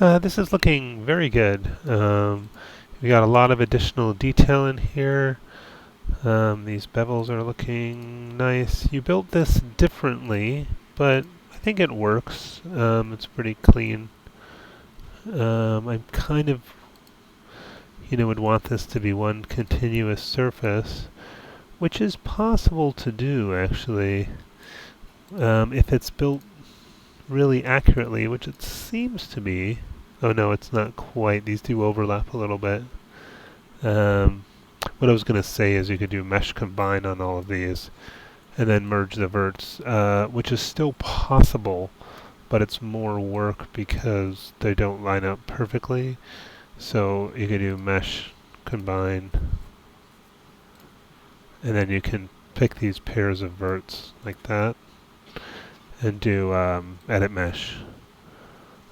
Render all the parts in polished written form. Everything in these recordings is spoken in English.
This is looking very good. We got a lot of additional detail in here. These bevels are looking nice. You built this differently, but I think it works. It's pretty clean. I'm kind of, would want this to be one continuous surface, which is possible to do actually, if it's built really accurately, which it seems to be. Oh no, it's not quite. These do overlap a little bit. What I was going to say is you could do mesh combine on all of these and then merge the verts, which is still possible, but it's more work because they don't line up perfectly. So you could do mesh combine, and then you can pick these pairs of verts like that and do edit mesh,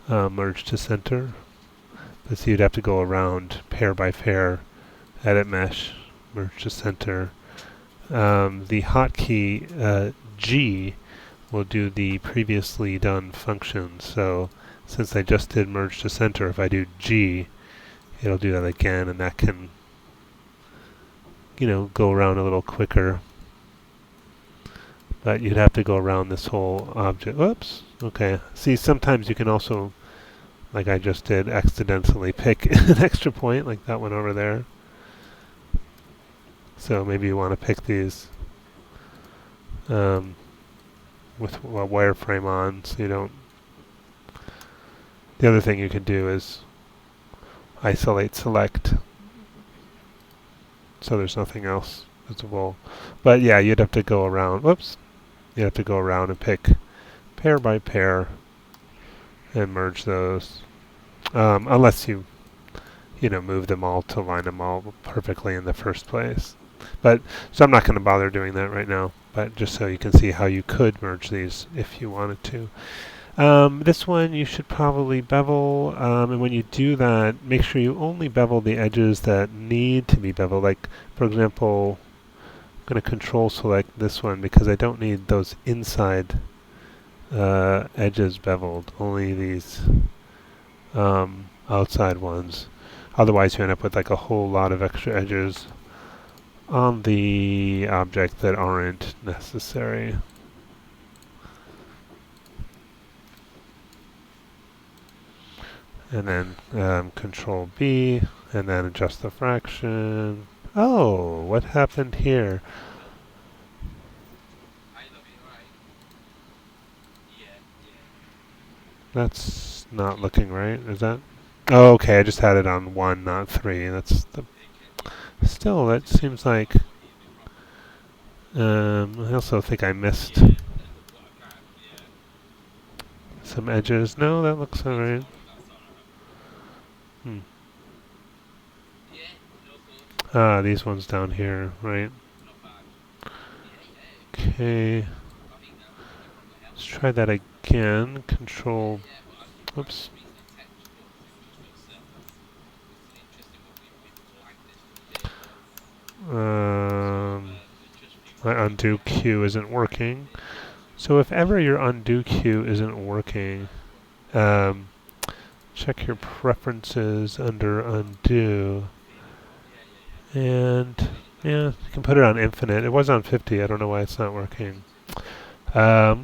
merge to center. But so you'd have to go around pair by pair, edit mesh, merge to center. The hotkey G will do the previously done function. So since I just did merge to center, if I do G, it'll do that again, and that can, go around a little quicker. But you'd have to go around this whole object. Whoops. Okay. See, sometimes you can also, like I just did, accidentally pick an extra point, like that one over there. So maybe you want to pick these with a wireframe on, so you don't. The other thing you can do is isolate select, so there's nothing else visible. But yeah, you'd have to go around. Whoops. You have to go around and pick pair by pair and merge those, unless you move them all to line them all perfectly in the first place. But so I'm not going to bother doing that right now, but just so you can see how you could merge these if you wanted to. This one you should probably bevel, and when you do that, make sure you only bevel the edges that need to be beveled. Like, for example, I'm going to control select this one because I don't need those inside edges beveled, only these outside ones. Otherwise you end up with like a whole lot of extra edges on the object that aren't necessary. And then control B, and then adjust the fraction. Oh, what happened here? That's not looking right, is that? Oh, okay, I just had it on 1, not 3. That's the... Still, that seems like... I also think I missed some edges. No, that looks alright. Ah, these ones down here, right? Okay. Let's try that again. Control... Oops. My undo Q isn't working. So if ever your undo Q isn't working, check your preferences under undo. And yeah, you can put it on infinite. It was on 50. I don't know why it's not working. I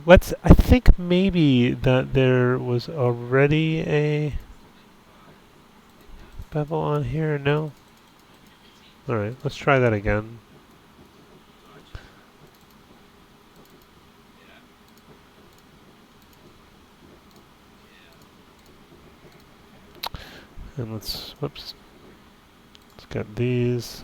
think maybe that there was already a bevel on here. No? Alright, let's try that again. And whoops. Let's get these.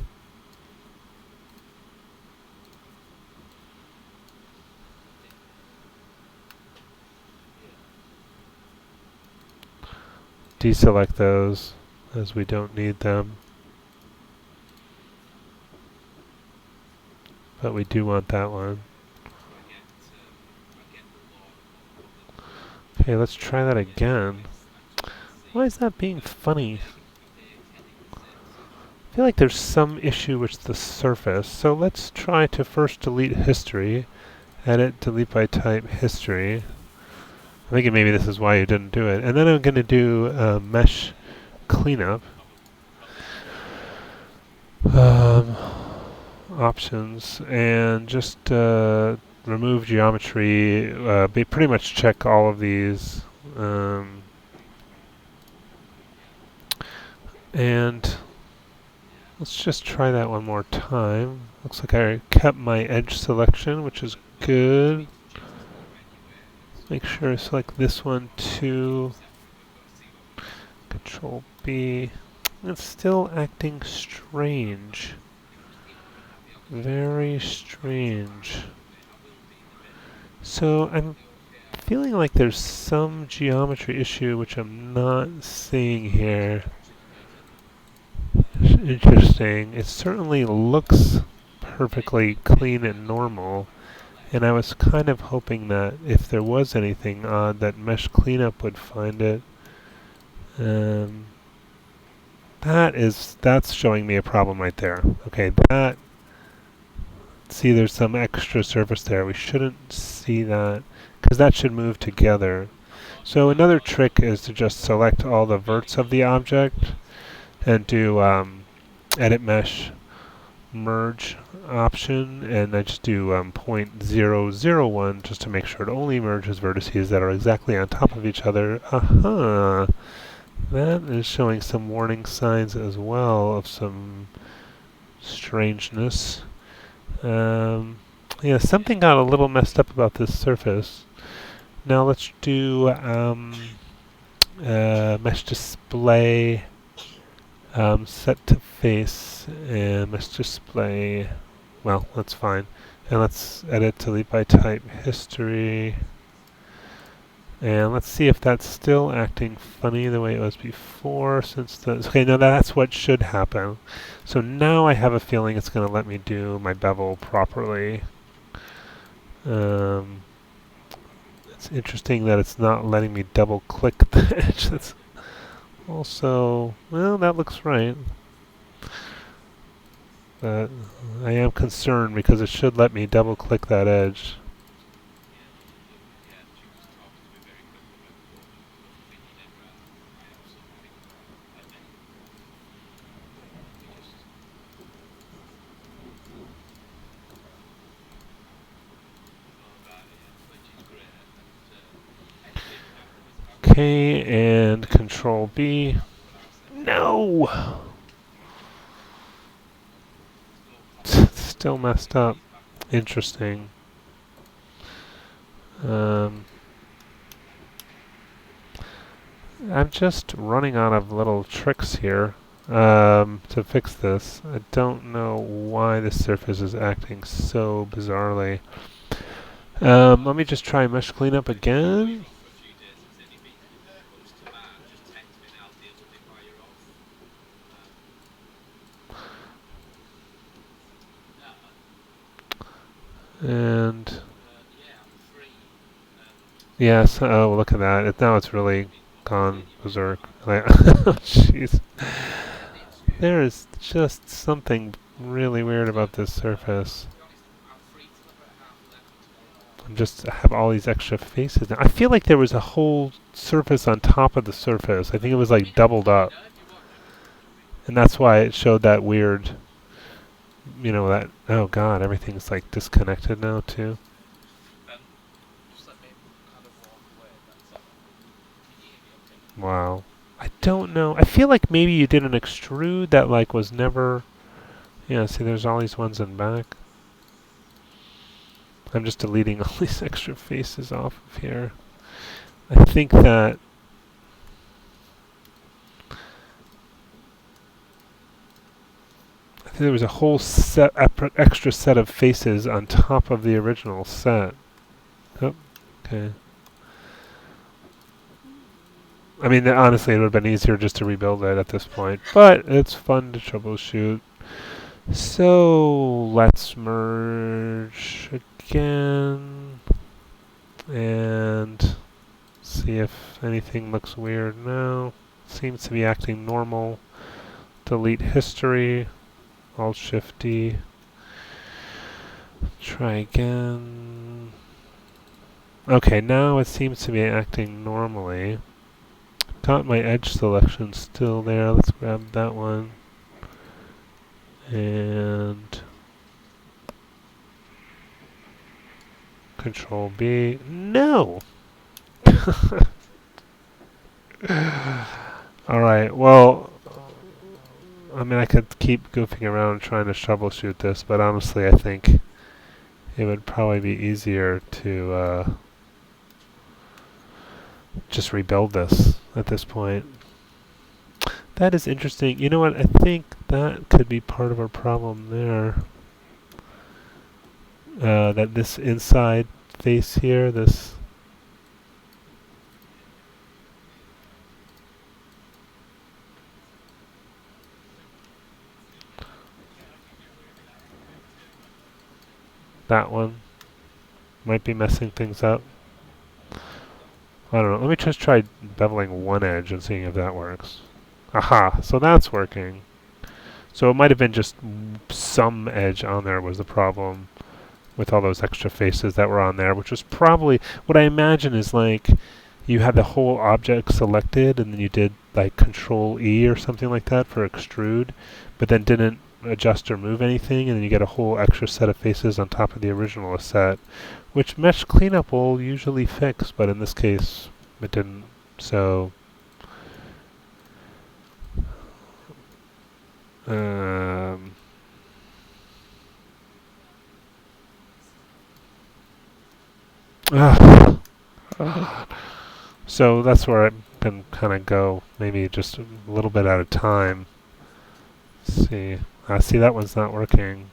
Deselect those as we don't need them. But we do want that one. Okay, let's try that again. Why is that being funny? I feel like there's some issue with the surface. So let's try to first delete history. Edit, delete by type, history. I'm thinking maybe this is why you didn't do it. And then I'm going to do mesh cleanup. Options and just remove geometry. Pretty much check all of these. And let's just try that one more time. Looks like I kept my edge selection, which is good. Make sure I select this one too. Control B. It's still acting strange. Very strange. So I'm feeling like there's some geometry issue which I'm not seeing here. Interesting. It certainly looks perfectly clean and normal. And I was kind of hoping that if there was anything odd, that mesh cleanup would find it. That's showing me a problem right there. Okay, see there's some extra surface there. We shouldn't see that, because that should move together. So another trick is to just select all the verts of the object and do edit mesh merge option, and I just do 0.001 just to make sure it only merges vertices that are exactly on top of each other. Aha! That is showing some warning signs as well of some strangeness. Yeah, something got a little messed up about this surface. Now let's do mesh display, set to face, and mesh display. Well, that's fine. And let's edit delete by type history. And let's see if that's still acting funny the way it was before, since okay, no, that's what should happen. So now I have a feeling it's going to let me do my bevel properly. It's interesting that it's not letting me double click the edge. That's also, well, that looks right. But I am concerned because it should let me double click that edge. Okay, and Control B. No! Still messed up. Interesting. I'm just running out of little tricks here to fix this. I don't know why this surface is acting so bizarrely. Let me just try mesh cleanup again. And yes, oh look at that! Now it's really gone berserk. Jeez, there is just something really weird about this surface. I have all these extra faces now. I feel like there was a whole surface on top of the surface. I think it was like doubled up, and that's why it showed that weird. That. Oh God, everything's like disconnected now too. Wow. I don't know. I feel like maybe you did an extrude that like was never. Yeah, see there's all these ones in back. I'm just deleting all these extra faces off of here. I think that there was a whole extra set of faces on top of the original set. Oh, okay. I mean, honestly, it would have been easier just to rebuild it at this point, but it's fun to troubleshoot. So let's merge again and see if anything looks weird now. Seems to be acting normal. Delete history. Alt-Shift-D. Try again. Okay, now it seems to be acting normally. Got my edge selection still there. Let's grab that one. And Control B. No! Alright, well, I mean, I could keep goofing around trying to troubleshoot this, but honestly, I think it would probably be easier to just rebuild this at this point. That is interesting. You know what? I think that could be part of our problem there. That this inside face here, this... that one might be messing things up. I don't know. Let me just try beveling one edge and seeing if that works. Aha! So that's working. So it might have been just some edge on there was the problem with all those extra faces that were on there, which was probably what I imagine is like you had the whole object selected and then you did like Control E or something like that for extrude, but then didn't adjust or move anything, and then you get a whole extra set of faces on top of the original set, which mesh cleanup will usually fix, but in this case it didn't. So um, so that's where I can kind of go, maybe just a little bit at a time. See, see that one's not working,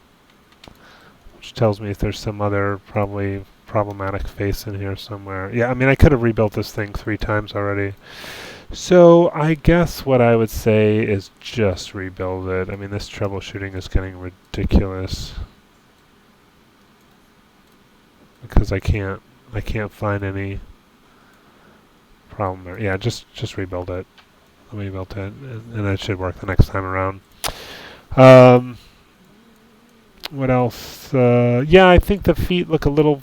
which tells me if there's some other probably problematic face in here somewhere. Yeah, I mean I could have rebuilt this thing 3 times already. So I guess what I would say is just rebuild it. I mean this troubleshooting is getting ridiculous because I can't find any problem there. Yeah, just rebuild it. Rebuild it, and it should work the next time around. What else? Yeah, I think the feet look a little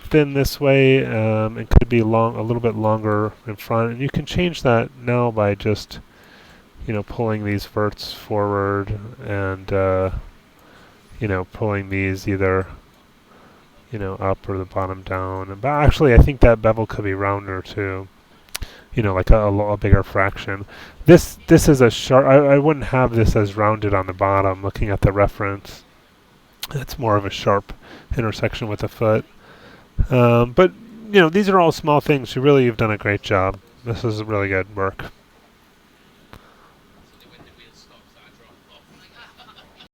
thin this way. It could be a little bit longer in front, and you can change that now by just, pulling these verts forward and, pulling these either, up or the bottom down. But actually, I think that bevel could be rounder too. Like a bigger fraction. This is a sharp. I wouldn't have this as rounded on the bottom. Looking at the reference, it's more of a sharp intersection with the foot. But these are all small things. You've done a great job. This is really good work.